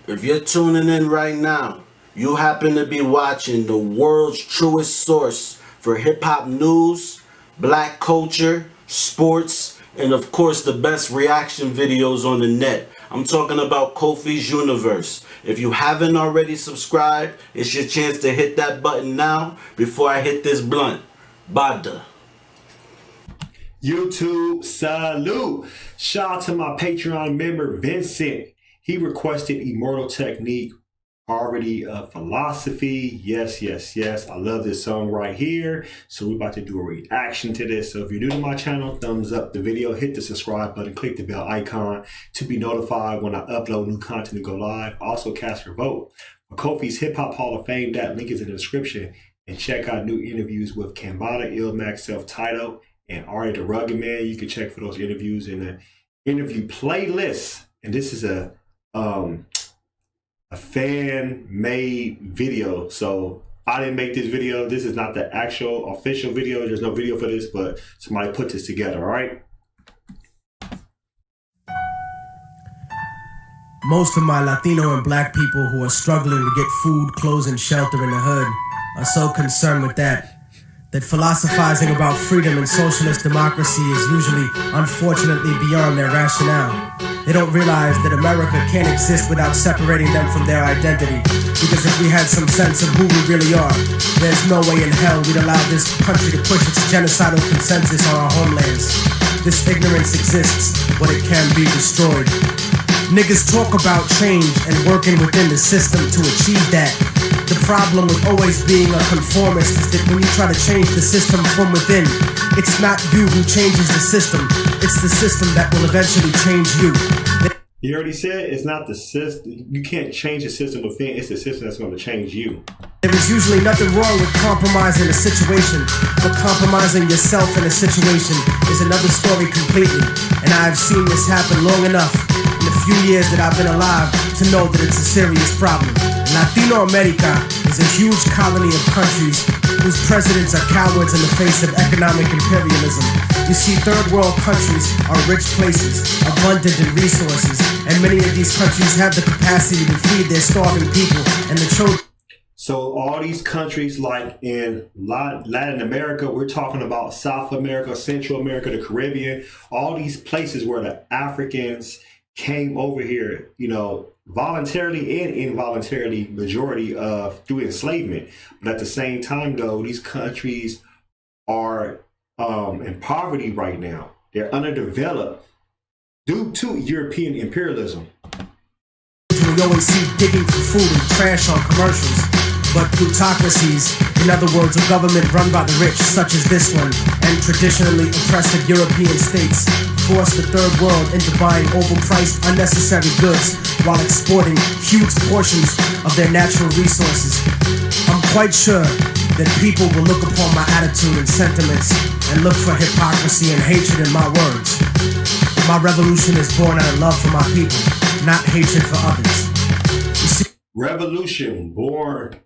If you're tuning in right now, you happen to be watching the world's truest source for hip-hop news, black culture, sports, and of course the best reaction videos on the net. I'm talking about Kofi's Universe. If you haven't already subscribed, it's your chance to hit that button now before I hit this blunt. Bada. YouTube, salute. Shout out to my Patreon member, Vincent. He requested Immortal Technique, Poverty of Philosophy. Yes. I love this song right here. So we're about to do a reaction to this. So if you're new to my channel, thumbs up the video, hit the subscribe button, click the bell icon to be notified when I upload new content and go live. Also cast your vote for Kofi's Hip Hop Hall of Fame. That link is in the description. And check out new interviews with Kambada, Illmax, Self-Titled, and Ari the Rugged Man. You can check for those interviews in the interview playlist. And this is a fan-made video. So I didn't make this video. This is not the actual official video. There's no video for this, but somebody put this together, all right? Most of my Latino and black people who are struggling to get food, clothes, and shelter in the hood are so concerned with that philosophizing about freedom and socialist democracy is usually, unfortunately, beyond their rationale. They don't realize that America can't exist without separating them from their identity. Because if we had some sense of who we really are, there's no way in hell we'd allow this country to push its genocidal consensus on our homelands. This ignorance exists, but it can be destroyed. Niggas talk about change and working within the system to achieve that. The problem with always being a conformist is that when you try to change the system from within, it's not you who changes the system, it's the system that will eventually change you. You already said it's not the system. You can't change the system within, it's the system that's going to change you. There is usually nothing wrong with compromising a situation, but compromising yourself in a situation is another story completely. And I've seen this happen long enough in the few years that I've been alive to know that it's a serious problem. Latino America is a huge colony of countries whose presidents are cowards in the face of economic imperialism. You see, third world countries are rich places, abundant in resources, and many of these countries have the capacity to feed their starving people and the children. So all these countries like in Latin America, we're talking about South America, Central America, the Caribbean, all these places where the Africans came over here, you know, voluntarily and involuntarily, majority of through enslavement. But at the same time, though, these countries are in poverty right now. They're underdeveloped due to European imperialism. We always see digging for food and trash on commercials. But plutocracies, in other words, a government run by the rich, such as this one, and traditionally oppressive European states, force the third world into buying overpriced, unnecessary goods while exporting huge portions of their natural resources. I'm quite sure that people will look upon my attitude and sentiments and look for hypocrisy and hatred in my words. My revolution is born out of love for my people, not hatred for others. You see, revolution born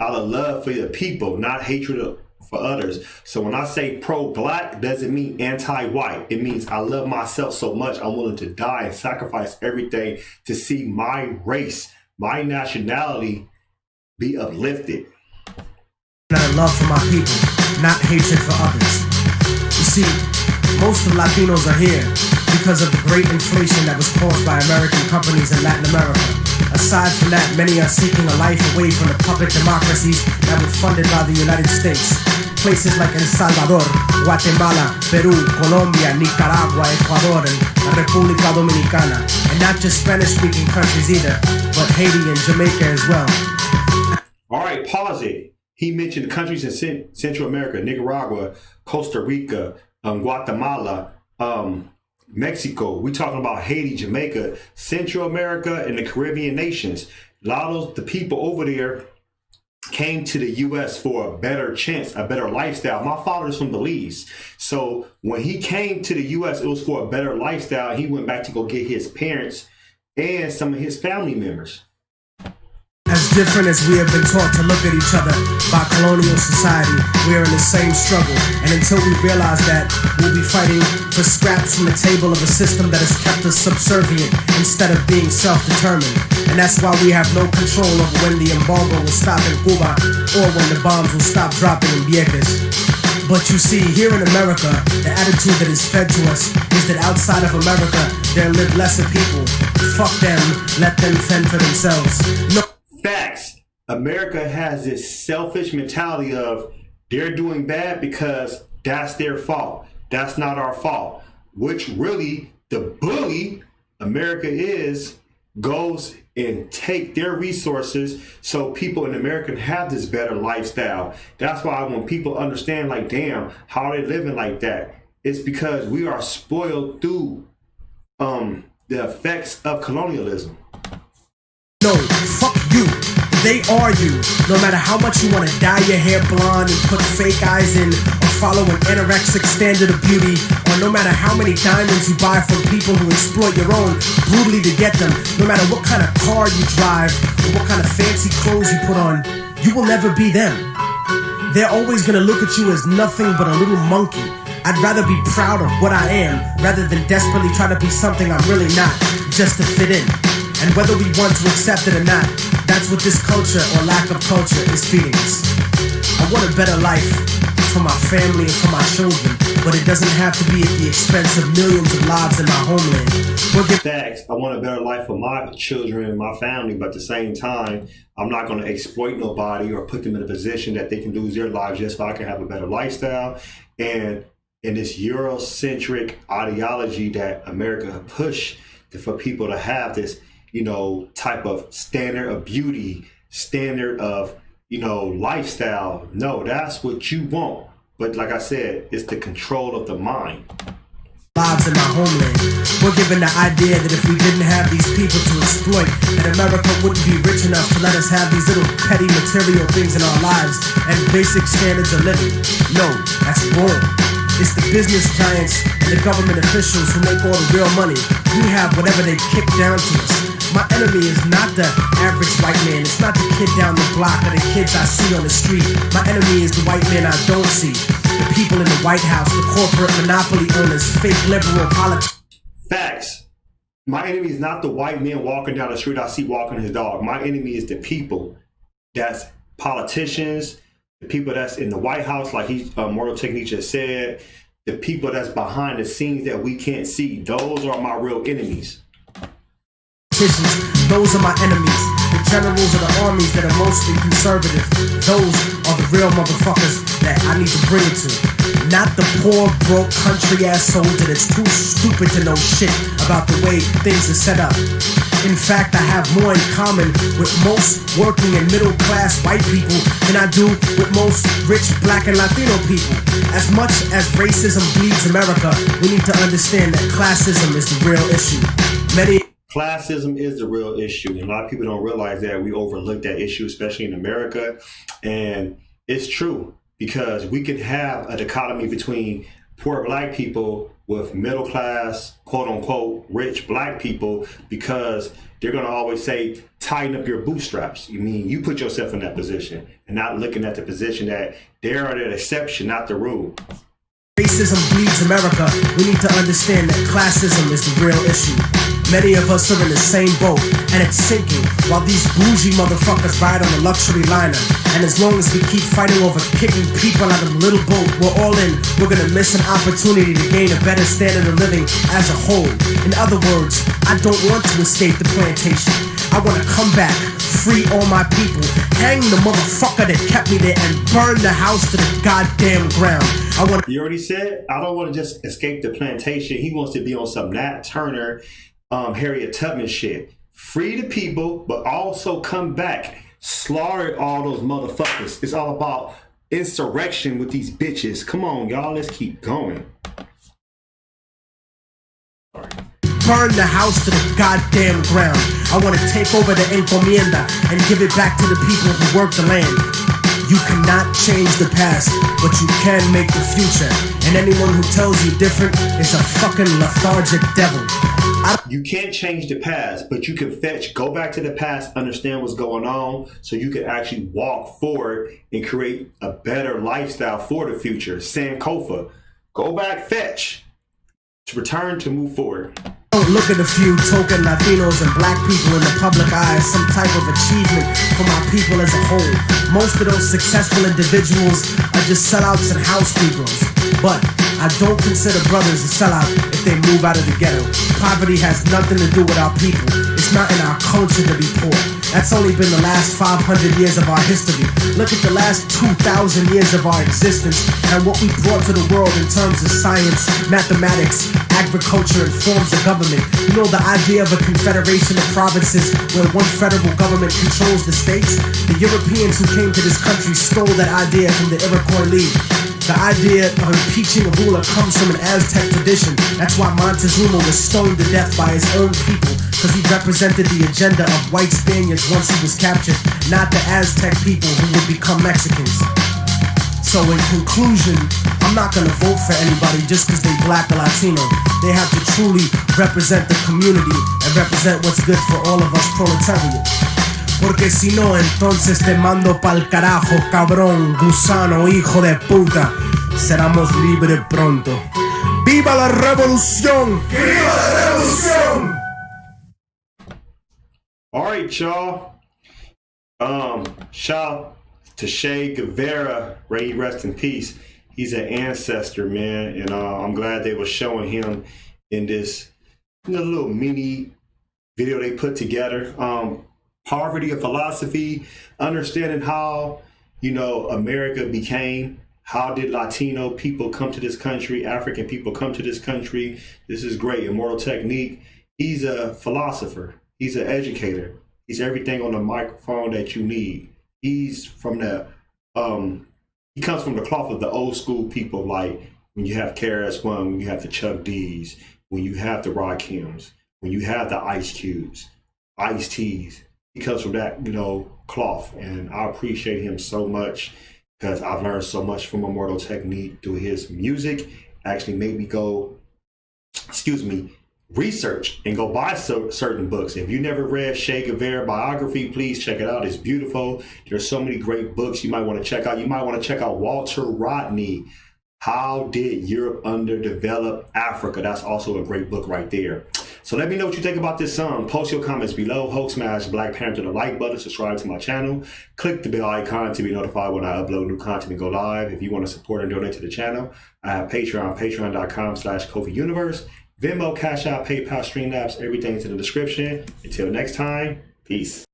out of love for the people, not hatred for others. So when I say pro-black, doesn't mean anti-white. It means I love myself so much I'm willing to die and sacrifice everything to see my race, my nationality be uplifted. Out of love for my people, not hatred for others. You see, most of Latinos are here because of the great inflation that was caused by American companies in Latin America. Aside from that, many are seeking a life away from the puppet democracies that were funded by the United States. Places like El Salvador, Guatemala, Peru, Colombia, Nicaragua, Ecuador, and la República Dominicana. And not just Spanish-speaking countries either, but Haiti and Jamaica as well. All right, pause it. He mentioned countries in Central America, Nicaragua, Costa Rica, Guatemala, Mexico. We talking about Haiti, Jamaica, Central America, and the Caribbean nations. A lot of the people over there came to the U.S. for a better chance, a better lifestyle. My father's from Belize. So when he came to the U.S., it was for a better lifestyle. He went back to go get his parents and some of his family members. Has different as we have been taught to look at each other by colonial society. We are in the same struggle, and until we realize that, we'll be fighting for scraps from the table of a system that has kept us subservient instead of being self-determined. And that's why we have no control over when the embargo will stop in Cuba or when the bombs will stop dropping in Vieques. But you see, here in America, the attitude that is fed to us is that outside of America, there live lesser people. Fuck them, let them fend for themselves. No. Facts. America has this selfish mentality of they're doing bad because that's their fault. That's not our fault. Which really, the bully America is, goes and take their resources so people in America have this better lifestyle. That's why when people understand, like, damn, how are they living like that? It's because we are spoiled through the effects of colonialism. No, fuck you. They are you. No matter how much you want to dye your hair blonde and put fake eyes in, or follow an anorexic standard of beauty, or no matter how many diamonds you buy from people who exploit your own brutally to get them, no matter what kind of car you drive, or what kind of fancy clothes you put on, you will never be them. They're always gonna look at you as nothing but a little monkey. I'd rather be proud of what I am, rather than desperately try to be something I'm really not, just to fit in. And whether we want to accept it or not, that's what this culture or lack of culture is feeding us. I want a better life for my family and for my children, but it doesn't have to be at the expense of millions of lives in my homeland. Facts. I want a better life for my children and my family, but at the same time, I'm not going to exploit nobody or put them in a position that they can lose their lives just so I can have a better lifestyle. And in this Eurocentric ideology that America push for people to have this, type of standard of beauty, standard of, lifestyle. No, that's what you want. But like I said, it's the control of the mind. Lives in my homeland. We're given the idea that if we didn't have these people to exploit, that America wouldn't be rich enough to let us have these little petty material things in our lives and basic standards of living. No, that's wrong. It's the business giants and the government officials who make all the real money. We have whatever they kick down to us. My enemy is not the average white man. It's not the kid down the block or the kids I see on the street. My enemy is the white man I don't see. The people in the White House, the corporate monopoly owners, fake liberal politics. Facts. My enemy is not the white man walking down the street I see walking his dog. My enemy is the people that's politicians, the people that's in the White House, like Immortal Technique just said, the people that's behind the scenes that we can't see. Those are my real enemies. Those are my enemies. The generals of the armies that are mostly conservative. Those are the real motherfuckers that I need to bring it to. Not the poor, broke, country-ass soldier that's too stupid to know shit about the way things are set up. In fact, I have more in common with most working and middle-class white people than I do with most rich black and Latino people. As much as racism bleeds America, we need to understand that classism is the real issue. Classism is the real issue, and a lot of people don't realize that. We overlook that issue, especially in America. And it's true, because we can have a dichotomy between poor black people with middle class, quote unquote, rich black people, because they're going to always say, tighten up your bootstraps. You mean you put yourself in that position and not looking at the position that they are the exception, not the rule. Racism bleeds America. We need to understand that classism is the real issue. Many of us are in the same boat, and it's sinking, while these bougie motherfuckers ride on a luxury liner. And as long as we keep fighting over kicking people out of the little boat we're all in, we're gonna miss an opportunity to gain a better standard of living as a whole. In other words, I don't want to escape the plantation. I want to come back, free all my people, hang the motherfucker that kept me there, and burn the house to the goddamn ground. You already said, I don't want to just escape the plantation. He wants to be on some Nat Turner, Harriet Tubman shit. Free the people, but also come back, slaughter all those motherfuckers. It's all about insurrection with these bitches. Come on, y'all, let's keep going. Burn the house to the goddamn ground. I want to take over the encomienda and give it back to the people who work the land. You cannot change the past, but you can make the future. And anyone who tells you different is a fucking lethargic devil. You can't change the past, but you can go back to the past, understand what's going on, so you can actually walk forward and create a better lifestyle for the future. Sam Kofa, go back, fetch, to return, to move forward. Don't look at a few token Latinos and black people in the public eye as some type of achievement for my people as a whole. Most of those successful individuals are just sellouts and house Negroes. But I don't consider brothers a sellout if they move out of the ghetto. Poverty has nothing to do with our people. It's not in our culture to be poor. That's only been the last 500 years of our history. Look at the last 2,000 years of our existence and what we brought to the world in terms of science, mathematics, agriculture, and forms of government. You know, the idea of a confederation of provinces where one federal government controls the states? The Europeans who came to this country stole that idea from the Iroquois League. The idea of impeaching a ruler comes from an Aztec tradition. That's why Montezuma was stoned to death by his own people, because he represented the agenda of white Spaniards once he was captured, not the Aztec people who would become Mexicans. So in conclusion, I'm not gonna vote for anybody just because they black or Latino. They have to truly represent the community and represent what's good for all of us proletariat. Porque si no, entonces te mando pa'l carajo, cabrón, gusano, hijo de puta. Seremos libres pronto. ¡Viva la revolución! ¡Viva la revolución! All right, y'all. Shout out to Che Guevara. May he rest in peace. He's an ancestor, man, and I'm glad they were showing him in this little mini video they put together. Poverty of philosophy, understanding how, America became. How did Latino people come to this country? African people come to this country? This is great. Immortal Technique. He's a philosopher. He's an educator. He's everything on the microphone that you need. He's from he comes from the cloth of the old school people, like when you have KRS-One, when you have the Chuck D's, when you have the Rakims, when you have the Ice Cubes, Ice T's. He comes from that, cloth, and I appreciate him so much because I've learned so much from Immortal Technique through his music. Actually made me go, research and go buy certain books. If you never read Che Guevara biography, please check it out. It's beautiful. There's so many great books you might want to check out. You might want to check out Walter Rodney. How did Europe underdevelop Africa? That's also a great book right there. So let me know what you think about this song. Post your comments below. Hulk smash Black Panther the like button. Subscribe to my channel. Click the bell icon to be notified when I upload new content and go live. If you want to support and donate to the channel, I have Patreon, patreon.com/KofiUniverse. Venmo, CashApp, PayPal, Streamlabs, everything's in the description. Until next time, peace.